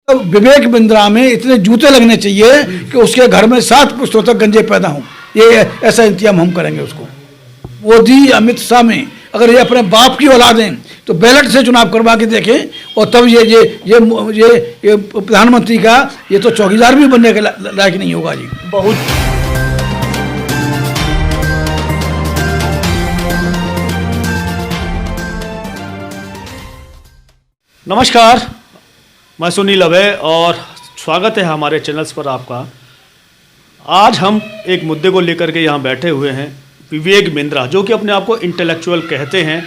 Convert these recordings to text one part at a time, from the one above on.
तो विवेक बिंद्रा में इतने जूते लगने चाहिए कि उसके घर में 7 पुश्तों तक गंजे पैदा हों। ये ऐसा इंतजाम हम करेंगे उसको। मोदी अमित शाह में अगर ये अपने बाप की औलाद हैं तो बैलेट से चुनाव करवा के देखें और तब ये प्रधानमंत्री का ये तो चौकीदार भी बनने के लायक नहीं होगा जी। बहुत नमस्कार, मैं सुनील अभय और स्वागत है हमारे चैनल्स पर आपका। आज हम एक मुद्दे को लेकर के यहाँ बैठे हुए हैं। विवेक बिंद्रा जो कि अपने आप को इंटेलेक्चुअल कहते हैं,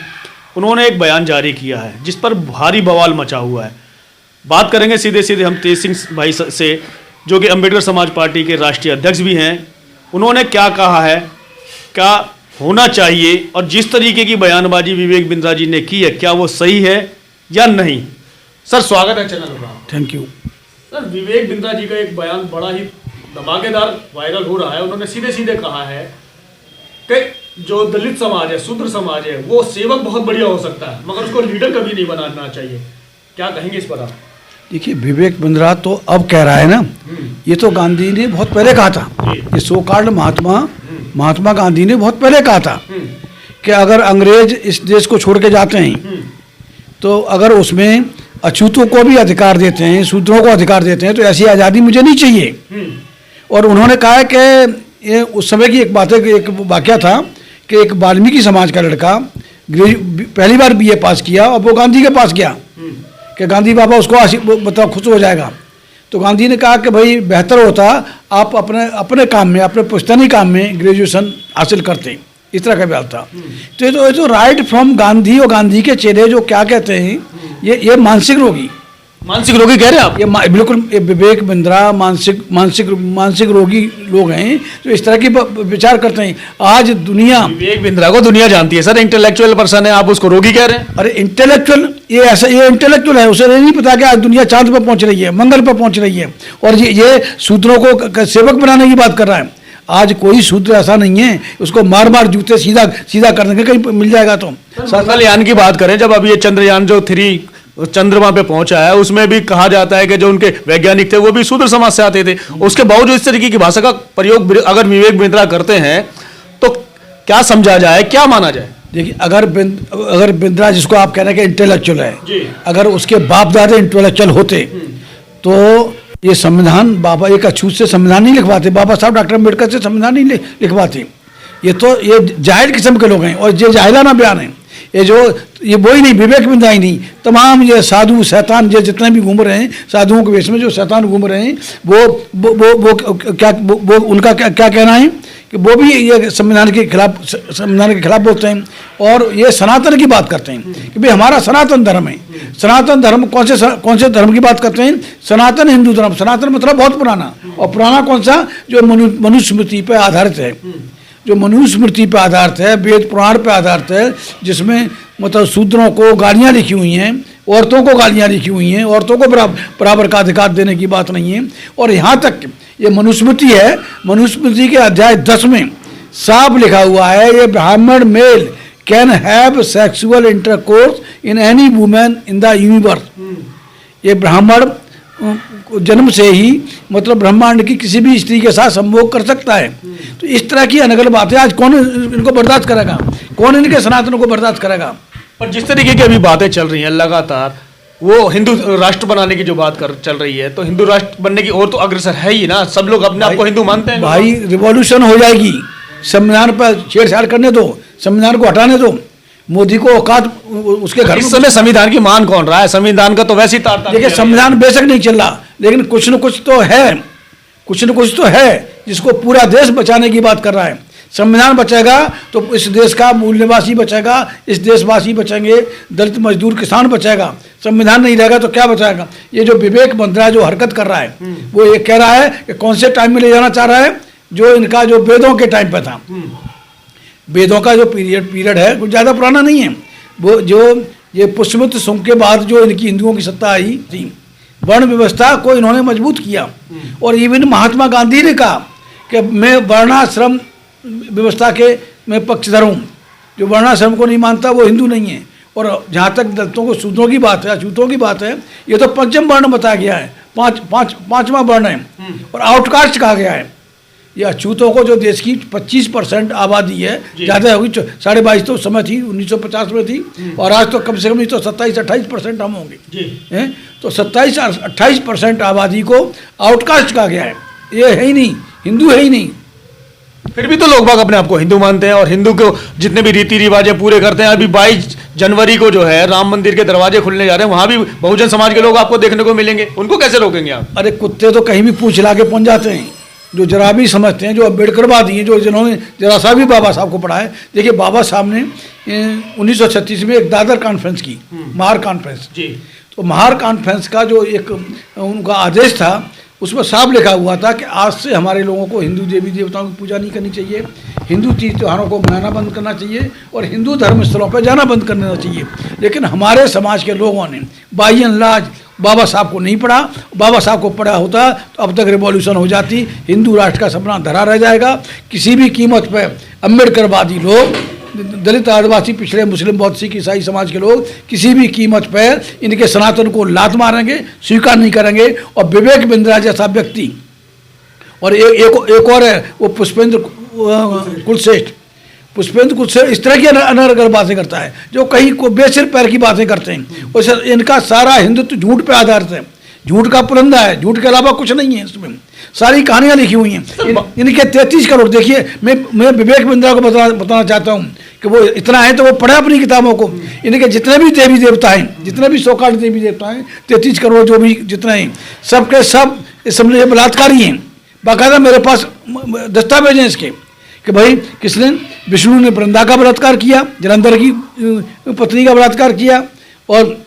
उन्होंने एक बयान जारी किया है जिस पर भारी बवाल मचा हुआ है। बात करेंगे सीधे सीधे हम तेज सिंह भाई से, जो कि अम्बेडकर समाज पार्टी के राष्ट्रीय अध्यक्ष भी हैं। उन्होंने क्या कहा है, क्या होना चाहिए और जिस तरीके की बयानबाजी विवेक बिंद्रा जी ने की है क्या वो सही है या नहीं। सर स्वागत है चैनल पर। Thank you. Sir Vivek Bindra ji का एक बयान बड़ा ही धमाकेदार वायरल हो रहा है। उन्होंने सीधे सीधे कहा है कि जो दलित समाज है, शूद्र समाज है, वो सेवक बहुत बढ़िया हो सकता है मगर उसको लीडर कभी नहीं बनाना चाहिए। क्या कहेंगे इस पर आप? देखिए, विवेक बिंद्रा तो अब कह रहा है ना, ये तो गांधी ने बहुत पहले कहा था। ये सो कॉल्ड महात्मा गांधी ने बहुत पहले कहा था कि अगर अंग्रेज इस देश को छोड़ के जाते हैं तो अगर उसमें अछूतों को भी अधिकार देते हैं, शूद्रों को अधिकार देते हैं, तो ऐसी आज़ादी मुझे नहीं चाहिए। और उन्होंने कहा है कि ये उस समय की एक बात है कि एक वाक़या था कि एक वाल्मीकि समाज का लड़का पहली बार बीए पास किया और वो गांधी के पास गया कि गांधी बाबा उसको बताओ खुश हो जाएगा। तो गांधी ने कहा कि भाई बेहतर होता आप अपने काम में, अपने पुश्तैनी काम में ग्रेजुएशन हासिल करते। इस तरह का बयान था। तो ये तो राइट फ्रॉम गांधी और गांधी के चेहरे जो क्या कहते हैं, ये मानसिक रोगी कह रहे हैं आप? ये बिल्कुल विवेक बिंद्रा मानसिक रोगी लोग हैं जो इस तरह की विचार करते हैं। आज दुनिया विवेक बिंद्रा को दुनिया जानती है सर, इंटेलेक्चुअल पर्सन है, आप उसको रोगी कह रहे हैं? अरे इंटेलेक्चुअल, ये इंटेलेक्चुअल है, उसे नहीं पता कि आज दुनिया चांद पर पहुंच रही है, मंगल पर पहुंच रही है और ये शूद्रों को सेवक बनाने की बात कर रहा है। आज कोई शूद्र ऐसा नहीं है उसको मार जूते सीधा करने के कहीं मिल जाएगा। तो मंगलयान की बात करें, जब अब ये चंद्रयान जो 3 चंद्रमा पे पहुंचा है, उसमें भी कहा जाता है कि जो उनके वैज्ञानिक थे वो भी शूद्र समाज से आते थे। उसके बावजूद इस तरीके की भाषा का प्रयोग अगर विवेक बिंद्रा करते हैं तो क्या समझा जाए, क्या माना जाए? देखिए, अगर बिंद्रा जिसको आप कह रहे हैं कि इंटेलेक्चुअल है, अगर उसके बाप दादे इंटेलेक्चुअल होते तो ये संविधान बाबा एक अछूत से संविधान नहीं लिखवाते, बाबा साहब डॉक्टर अम्बेडकर से संविधान नहीं लिखवाते। ये जाहिल किस्म के लोग हैं और ये जाहिलाना बयान है। ये वही नहीं, विवेक बिंद्रा ही नहीं, तमाम ये साधु शैतान ये जितने भी घूम रहे हैं, साधुओं के वेश में जो शैतान घूम रहे हैं, वो उनका क्या कहना है कि वो भी ये संविधान के खिलाफ बोलते हैं और ये सनातन की बात करते हैं कि भाई हमारा सनातन धर्म है। सनातन धर्म कौन से धर्म की बात करते हैं? सनातन हिंदू धर्म। सनातन मतलब बहुत पुराना, और पुराना कौन सा? जो मनुस्मृति पर आधारित है, जो मनुस्मृति पर आधारित है, वेद पुराण पर आधारित है, जिसमें मतलब शूद्रों को गालियाँ लिखी हुई हैं, औरतों को गालियाँ लिखी हुई हैं, औरतों को बराबर का अधिकार देने की बात नहीं है। और यहाँ तक ये मनुस्मृति है, मनुस्मृति के अध्याय 10 में साफ लिखा हुआ है ये ब्राह्मण mail can have sexual intercourse in any women in the universe. ये ब्राह्मण जन्म से ही मतलब ब्रह्मांड की किसी भी स्त्री के साथ संभोग कर सकता है। तो इस तरह की अनगढ़ बातें आज कौन इनको बर्दाश्त करेगा? कौन इनके सनातनों को बर्दाश्त करेगा? पर जिस तरीके की अभी बातें चल रही हैं लगातार, वो हिंदू राष्ट्र बनाने की जो बात चल रही है, तो हिंदू राष्ट्र बनने की ओर तो अग्रसर है ही ना। सब लोग अपने आप को हिंदू मानते हैं। भाई रिवॉल्यूशन हो जाएगी, संविधान पर छेड़छाड़ करने दो, संविधान को हटाने दो। मोदी को औकात उसके घर। इस समय संविधान की मान कौन रहा है? संविधान का तो वैसे ही तार देखिए, संविधान बेशक नहीं चल रहा, लेकिन कुछ न कुछ तो है जिसको पूरा देश बचाने की बात कर रहा है। संविधान बचेगा तो इस देश का मूल निवासी बचेगा, इस देशवासी बचेंगे, दलित मजदूर किसान बचेगा। संविधान नहीं रहेगा तो क्या बचाएगा? ये जो विवेक बिंद्रा जो हरकत कर रहा है, वो ये कह रहा है कि कौन से टाइम में ले जाना चाह रहा है, जो इनका जो वेदों के टाइम पे था। वेदों का जो पीरियड है कुछ ज़्यादा पुराना नहीं है। वो जो ये पुष्यमित्र शुंग के बाद जो इनकी हिंदुओं की सत्ता आई थी, वर्ण व्यवस्था को इन्होंने मजबूत किया। और इवन महात्मा गांधी ने कहा कि मैं वर्णाश्रम व्यवस्था के मैं पक्षधर हूँ। जो वर्णाश्रम को नहीं मानता वो हिंदू नहीं है। और जहाँ तक दलितों को शूद्रों की बात है, अछूतों की बात है, ये तो पंचम वर्ण बताया गया है। पांचवा वर्ण है और आउटकास्ट कहा गया है। ये अछूतों को, जो देश की 25% आबादी है, ज़्यादा होगी, 22.5 तो समय थी, 1950 में थी, और आज तो कम से कम नहीं तो 27-28% हम होंगे। तो 27-28% आबादी को आउटकास्ट कहा गया है। ये है ही नहीं, हिंदू है ही नहीं। फिर भी तो लोग बाग अपने आप को हिंदू मानते हैं और हिंदू को जितने भी रीति रिवाज है पूरे करते हैं। अभी 22 जनवरी को जो है राम मंदिर के दरवाजे खुलने जा रहे हैं, वहां भी बहुजन समाज के लोग आपको देखने को मिलेंगे। उनको कैसे रोकेंगे आप? अरे कुत्ते तो कहीं भी पूछ ला के पहुंच जाते हैं, जो जरा भी समझते हैं, जो अम्बेडकरवादी हैं, जो जिन्होंने जरा सा भी बाबा साहब को पढ़ा है। देखिए, बाबा साहब ने 1936 में एक दादर कॉन्फ्रेंस की, महार कॉन्फ्रेंस। तो महार कॉन्फ्रेंस का जो एक उनका आदेश था, उसमें साफ लिखा हुआ था कि आज से हमारे लोगों को हिंदू देवी देवताओं की पूजा नहीं करनी चाहिए, हिंदू तीज त्योहारों को मनाना बंद करना चाहिए और हिंदू धर्म स्थलों पर जाना बंद करना चाहिए। लेकिन हमारे समाज के लोगों ने बाई एंड लार्ज बाबा साहब को नहीं पढ़ा। बाबा साहब को पढ़ा होता तो अब तक रिवॉल्यूशन हो जाती, हिंदू राष्ट्र का सपना धरा रह जाएगा। किसी भी कीमत पर अम्बेडकरवादी लोग, दलित, आदिवासी, पिछड़े, मुस्लिम, बौद्ध, सिख, ईसाई समाज के लोग किसी भी कीमत पर इनके सनातन को लात मारेंगे, स्वीकार नहीं करेंगे। और विवेक बिंद्रा जैसा व्यक्ति, और एक और है वो पुष्पेंद्र कुलश्रेष्ठ। पुष्पेंद्र कुलश्रेष्ठ इस तरह की अनर्गल बातें करता है, जो कहीं को बेसिर पैर की बातें करते हैं। और इनका सारा हिंदुत्व झूठ पे आधारित है, झूठ का पुरंदा है, झूठ के अलावा कुछ नहीं है। इसमें सारी कहानियां लिखी हुई हैं। इनके 33 करोड़। देखिए, मैं विवेक बिंद्रा को बताना चाहता हूँ कि वो इतना है तो वो पढ़े अपनी किताबों को। इनके जितने भी देवी देवता हैं, जितने भी सौकाल देवी देवता हैं, 33 करोड़ जो भी जितने हैं, सबके सब इस बलात्कारी हैं। बाकायदा मेरे पास दस्तावेज हैं इसके कि भाई किसने, विष्णु ने वृंदा का बलात्कार किया, जलंधर की पत्नी का बलात्कार किया, और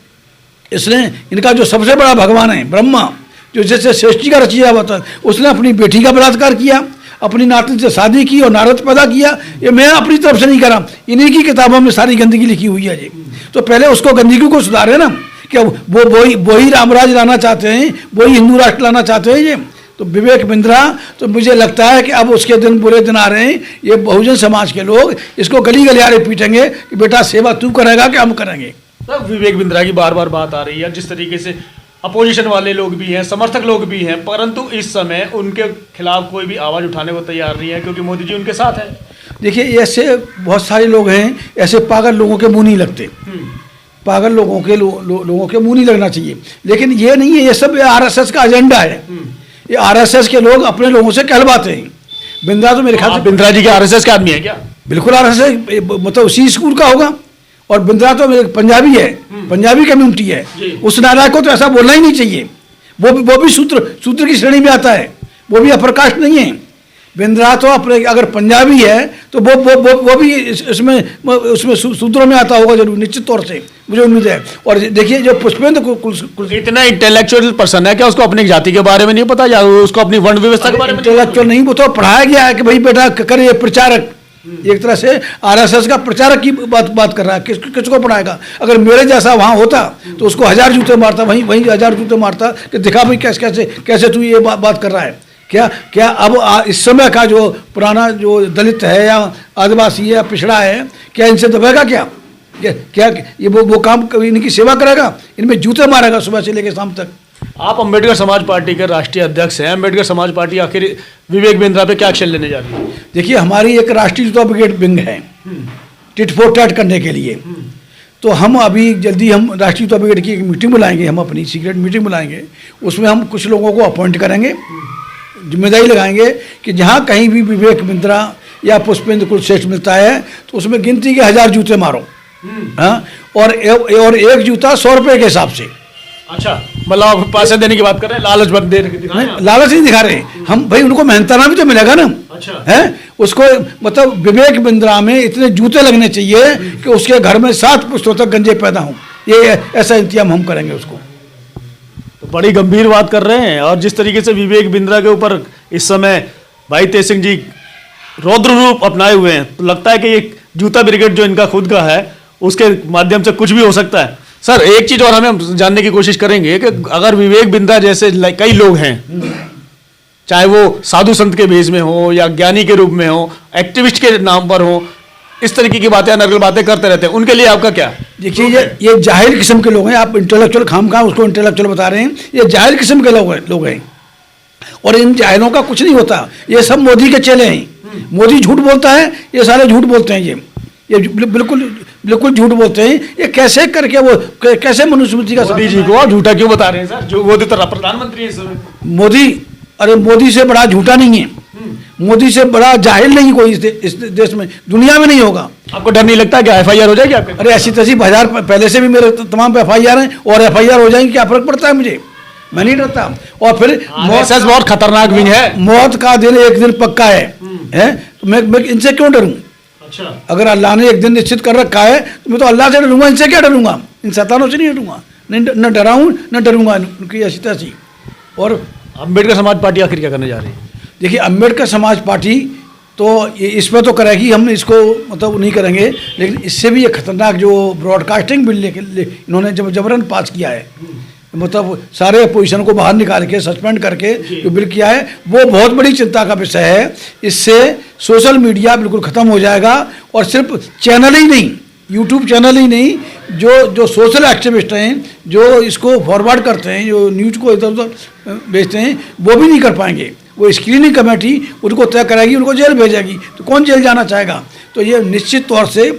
इसने इनका जो सबसे बड़ा भगवान है ब्रह्मा, जो जैसे सृष्टि का रचिया हुआ था, उसने अपनी बेटी का बलात्कार किया, अपनी नाती से शादी की और नारद पैदा किया। ये मैं अपनी तरफ से नहीं कर रहा, इन्हीं की किताबों में सारी गंदगी लिखी हुई है जी। तो पहले उसको गंदगी को सुधारे ना, कि वो ही रामराज लाना चाहते हैं, वही हिंदू राष्ट्र लाना चाहते हैं ये। तो विवेक बिंद्रा, तो मुझे लगता है कि अब उसके दिन बुरे दिन आ रहे हैं। ये बहुजन समाज के लोग इसको गली गलियारे पीटेंगे कि बेटा सेवा तू करेगा कि हम करेंगे। तब विवेक बिंद्रा की बार बार बात आ रही है, जिस तरीके से अपोजिशन वाले लोग भी हैं, समर्थक लोग भी हैं, परंतु इस समय उनके खिलाफ कोई भी आवाज़ उठाने को तैयार नहीं है, क्योंकि मोदी जी उनके साथ हैं। देखिए, ऐसे बहुत सारे लोग हैं, ऐसे पागल लोगों के मुंह नहीं लगते। पागल लोगों के लोगों के मुंह नहीं लगना चाहिए। लेकिन ये नहीं है, ये सब आरएसएस का एजेंडा है। ये आरएसएस के लोग अपने लोगों से कहलवाते हैं। बिंद्रा तो मेरे ख्याल से, बिंद्रा जी के आरएसएस का आदमी है क्या? बिल्कुल आरएसएस, मतलब उसी स्कूल का होगा। और बिंद्रा तो मेरे पंजाबी है, पंजाबी कम्युनिटी है। उस नारायण को तो ऐसा बोलना ही नहीं चाहिए। वो भी सूत्र की श्रेणी में आता है, वो भी अपर कास्ट नहीं है। बिंद्रा तो अपने अगर पंजाबी है तो वो भी उसमें सूत्रों में आता होगा जरूर, निश्चित तौर से, मुझे उम्मीद है। और देखिए, जो पुष्पेंद्र इतना इंटेलेक्चुअल पर्सन है क्या, उसको अपनी जाति के बारे में नहीं पता, या उसको अपनी वर्ण व्यवस्था के बारे में? इंटेलेक्चुअल नहीं, वो तो पढ़ाया गया है कि भाई बेटा करे प्रचारक। एक तरह से आरएसएस का प्रचारक की बात कर रहा है। किसको पढ़ाएगा? अगर मेरे जैसा वहाँ होता तो उसको 1000 जूते मारता, वहीं 1000 जूते मारता कि दिखा भाई कैसे तू ये बात कर रहा है। क्या अब इस समय का जो पुराना जो दलित है या आदिवासी है या पिछड़ा है, क्या इनसे दबेगा? क्या ये वो काम इनकी सेवा करेगा? इनमें जूते मारेगा सुबह से लेकर शाम तक। आप अम्बेडकर समाज पार्टी के राष्ट्रीय अध्यक्ष हैं। अम्बेडकर समाज पार्टी आखिर विवेक बिंद्रा पे क्या एक्शन लेने जा रही है? देखिए, हमारी एक राष्ट्रीय युवा ब्रिगेड विंग है टिट फॉर टैट करने के लिए। तो हम अभी जल्दी हम राष्ट्रीय युवा ब्रिगेड की एक मीटिंग बुलाएंगे, हम अपनी सीक्रेट मीटिंग बुलाएंगे। उसमें हम कुछ लोगों को अपॉइंट करेंगे, जिम्मेदारी लगाएंगे कि जहाँ कहीं भी विवेक बिंद्रा या पुष्पेंद्र कुलश्रेष्ठ मिलता है तो उसमें गिनती के 1000 जूते मारो। हाँ, और एक जूता 100 रुपये के हिसाब से। अच्छा, मतलब आप पैसे देने की बात कर रहे हैं, लालच बंद लालच नहीं दिखा रहे हम भाई, उनको मेहनताना भी तो मिलेगा ना। अच्छा है, उसको मतलब विवेक बिंद्रा में इतने जूते लगने चाहिए कि उसके घर में 7 पुश्तों तक गंजे पैदा हों। ये ऐसा इंतजाम हम करेंगे उसको। तो बड़ी गंभीर बात कर रहे हैं। और जिस तरीके से विवेक बिंद्रा के ऊपर इस समय भाई तेज सिंह जी रौद्र रूप अपनाए हुए हैं, तो लगता है कि ये जूता ब्रिगेड जो इनका खुद का है, उसके माध्यम से कुछ भी हो सकता है। सर, एक चीज और हमें जानने की कोशिश करेंगे कि अगर विवेक बिंद्रा जैसे कई लोग हैं, चाहे वो साधु संत के भेष में हो या ज्ञानी के रूप में हो, एक्टिविस्ट के नाम पर हो, इस तरीके की बातें अनर्गल बातें करते रहते हैं, उनके लिए आपका क्या? देखिए ये जाहिल किस्म के लोग हैं। आप इंटेलेक्चुअल खामखा उसको इंटेलेक्चुअल बता रहे हैं। ये जाहिल किस्म के लोग हैं और इन जाहिलों का कुछ नहीं होता। ये सब मोदी के चेले हैं। मोदी झूठ बोलता है, ये सारे झूठ बोलते हैं। ये बिल्कुल झूठ बोलते हैं। ये कैसे करके वो कैसे मनुस्मृति का मोदी जी को आप झूठा क्यों बता रहे हैं सर? जो मोदी तो प्रधानमंत्री है इस समय। मोदी, अरे मोदी से बड़ा झूठा नहीं है, मोदी से बड़ा जाहिल नहीं कोई इस देश में, दुनिया में नहीं होगा। आपको डर नहीं लगता क्या FIR हो जाएगी आपके? अरे ऐसी तैसी हजार पहले से भी मेरे तमाम FIR हैं और FIR हो जाएंगे, क्या फर्क पड़ता है मुझे? मैं नहीं डरता। और फिर RSS बहुत खतरनाक विंग है। मौत का दिन एक दिन पक्का है तो मैं इनसे क्यों डरूं? अच्छा, अगर अल्लाह ने एक दिन निश्चित कर रखा है तो मैं तो अल्लाह से डरूंगा, इनसे क्या डरूंगा? इन शैतानों से नहीं डरूंगा, न डराऊं न डरूंगा उनकी ऐसी तैसी। और अम्बेडकर समाज पार्टी आखिर क्या करने जा रही है? देखिए अम्बेडकर समाज पार्टी तो ये इसमें तो करेगी, हम इसको मतलब नहीं करेंगे, लेकिन इससे भी ये खतरनाक जो ब्रॉडकास्टिंग बिल इन्होंने जब जबरन पास किया है, मतलब सारे अपोजिशन को बाहर निकाल के सस्पेंड करके जो बिल किया है, वो बहुत बड़ी चिंता का विषय है। इससे सोशल मीडिया बिल्कुल ख़त्म हो जाएगा और सिर्फ चैनल ही नहीं, यूट्यूब चैनल ही नहीं, जो सोशल एक्टिविस्ट हैं, जो इसको फॉरवर्ड करते हैं, जो न्यूज़ को इधर उधर भेजते हैं, वो भी नहीं कर पाएंगे। वो स्क्रीनिंग कमेटी उनको तय कराएगी, उनको जेल भेजेगी। तो कौन जेल जाना चाहेगा? तो ये निश्चित तौर से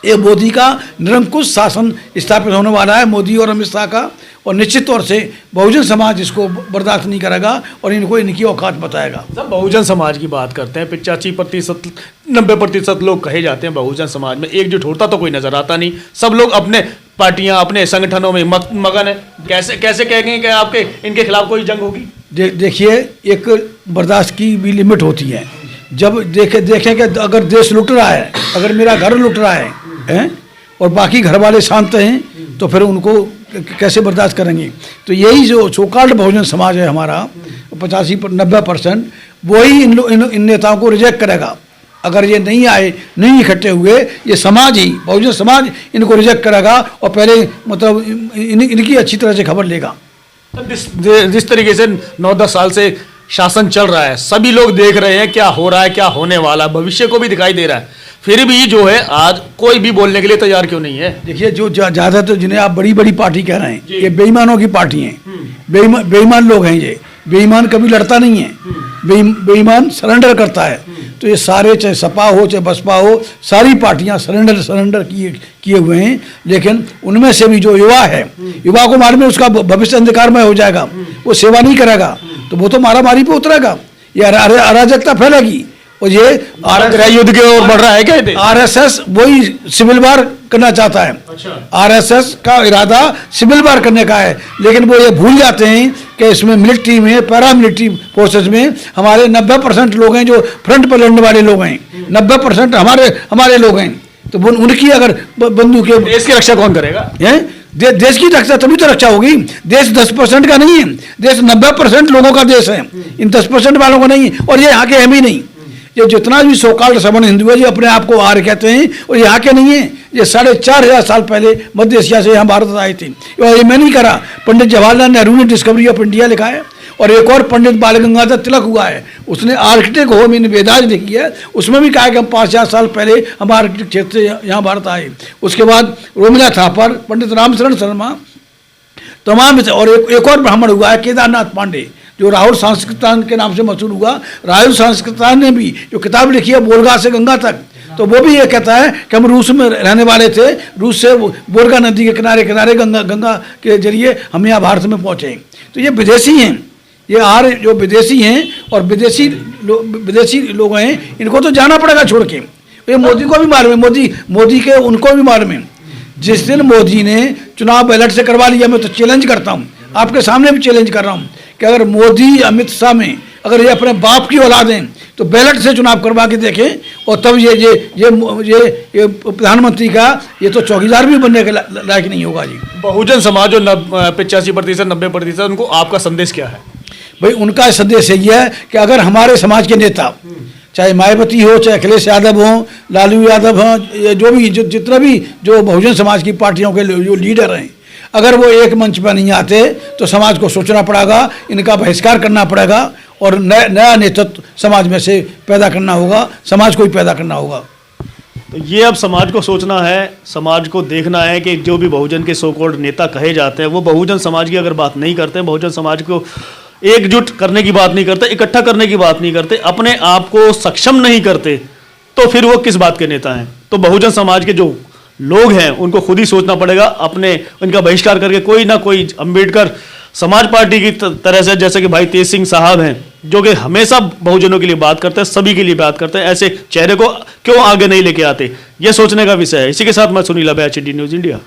ये मोदी का निरंकुश शासन स्थापित होने वाला है, मोदी और अमित शाह का। और निश्चित तौर से बहुजन समाज इसको बर्दाश्त नहीं करेगा और इनको इनकी औकात बताएगा। सब बहुजन समाज की बात करते हैं, 85% 90% लोग कहे जाते हैं बहुजन समाज में एकजुट होता तो कोई नजर आता नहीं। सब लोग अपने पार्टियां अपने संगठनों में मगन है। कैसे कैसे कहेंगे कि आपके इनके खिलाफ कोई जंग होगी? देखिए एक बर्दाश्त की भी लिमिट होती है। जब देखें कि अगर देश लुट रहा है, अगर मेरा घर लुट रहा है और बाकी घर वाले शांत हैं, तो फिर उनको कैसे बर्दाश्त करेंगे? तो यही जो सोकाल्ड बहुजन समाज है हमारा 85-90%, वही इन नेताओं को रिजेक्ट करेगा। अगर ये नहीं आए, नहीं इकट्ठे हुए, ये समाज ही बहुजन समाज इनको रिजेक्ट करेगा और पहले मतलब इनकी अच्छी तरह से खबर लेगा। जिस तरीके से 9-10 साल से शासन चल रहा है, सभी लोग देख रहे हैं क्या हो रहा है, क्या होने वाला है, भविष्य को भी दिखाई दे रहा है, फिर भी जो है आज कोई भी बोलने के लिए तैयार क्यों नहीं है? देखिए जो ज़्यादा तो जिन्हें आप बड़ी बड़ी पार्टी कह रहे हैं, ये बेईमानों की पार्टी हैं। बेईमान लोग हैं ये। बेईमान कभी लड़ता नहीं है, बेईमान सरेंडर करता है। तो ये सारे, चाहे सपा हो चाहे बसपा हो, सारी पार्टियां सरेंडर किए हुए हैं। लेकिन उनमें से भी जो युवा है, युवा को मालूम है उसका भविष्य अंधकारमय हो जाएगा, वो सेवा नहीं करेगा, तो वो तो मारामारी पे उतरेगा, ये अराजकता फैलेगी। और ये गृह युद्ध की ओर बढ़ रहा है क्या? RSS वही सिविल वार करना चाहता है। अच्छा। RSS का इरादा सिविल वार करने का है, लेकिन वो ये भूल जाते हैं कि इसमें मिलिट्री में, पैरा मिलिट्री फोर्सेज में हमारे 90% लोग हैं जो फ्रंट पर लड़ने वाले लोग हैं। 90% हमारे लोग हैं। तो उनकी अगर बंदूकें, देश की रक्षा कौन करेगा? देश की रक्षा तभी तो रक्षा होगी। देश 10% का नहीं है, देश 90% लोगों का देश है, इन 10% वालों का नहीं है। और ये यहाँ के हम ही नहीं, ये जितना भी सोकाल्ड सवर्ण हिंदू है, ये अपने आप को आर्य कहते हैं और यहाँ के नहीं है। ये 4,500 साल पहले मध्य एशिया से यहाँ भारत आए थे। और ये मैं नहीं करा, पंडित जवाहरलाल नेहरू ने डिस्कवरी ऑफ इंडिया लिखा है। और एक और पंडित बाल गंगाधर तिलक हुआ है, उसने आर्कटिक होम इन वेदाज लिखी है, उसमें भी कहा है कि हम 5,000 साल पहले हम आर्कटिक क्षेत्र से यहाँ भारत आए। उसके बाद रोमिला थापर, पंडित रामशरण शर्मा, तमाम। और एक और ब्राह्मण हुआ है केदारनाथ पांडे, जो राहुल सांस्कृतान के नाम से मशहूर हुआ। राहुल सांस्कृतान ने भी जो किताब लिखी है बोलगा से गंगा तक, तो वो भी ये कहता है कि हम रूस में रहने वाले थे, रूस से बोलगा नदी के किनारे किनारे गंगा के जरिए हम यहाँ भारत में पहुँचे। तो ये विदेशी हैं, ये आर्य जो विदेशी हैं और विदेशी लोग हैं, इनको तो जाना पड़ेगा छोड़ के। ये मोदी को भी मालूम है, मोदी के उनको भी मालूम है। जिस दिन मोदी ने चुनाव बैलेट से करवा लिया, मैं तो चैलेंज करता हूँ, आपके सामने भी चैलेंज कर रहा हूँ कि अगर मोदी अमित शाह में अगर ये अपने बाप की औलाद हैं तो बैलेट से चुनाव करवा के देखें। और तब ये प्रधानमंत्री का ये तो चौकीदार भी बनने के लायक नहीं होगा जी। बहुजन समाज जो 85% 90%, उनको आपका संदेश क्या है? भाई उनका संदेश यही है कि अगर हमारे समाज के नेता, चाहे मायावती हो, चाहे अखिलेश यादव हो, लालू यादव हो, जो भी जितना भी जो बहुजन समाज की पार्टियों के जो लीडर हैं, अगर वो एक मंच पर नहीं आते तो समाज को सोचना पड़ेगा, इनका बहिष्कार करना पड़ेगा और नया नेतृत्व समाज में से पैदा करना होगा, समाज को ही पैदा करना होगा। तो ये अब समाज को सोचना है, समाज को देखना है कि जो भी बहुजन के सो कॉल्ड नेता कहे जाते हैं वो बहुजन समाज की अगर बात नहीं करते, बहुजन समाज को एकजुट करने की बात नहीं करते, इकट्ठा करने की बात नहीं करते, अपने आप को सक्षम नहीं करते, तो फिर वो किस बात के नेता हैं। तो बहुजन समाज के जो लोग हैं उनको खुद ही सोचना पड़ेगा, अपने उनका बहिष्कार करके कोई ना कोई अंबेडकर समाज पार्टी की तरह से, जैसे कि भाई तेज सिंह साहब हैं जो कि हमेशा बहुजनों के लिए बात करते हैं, सभी के लिए बात करते हैं, ऐसे चेहरे को क्यों आगे नहीं लेके आते, ये सोचने का विषय है। इसी के साथ मैं सुनील अभय, HD न्यूज़ इंडिया।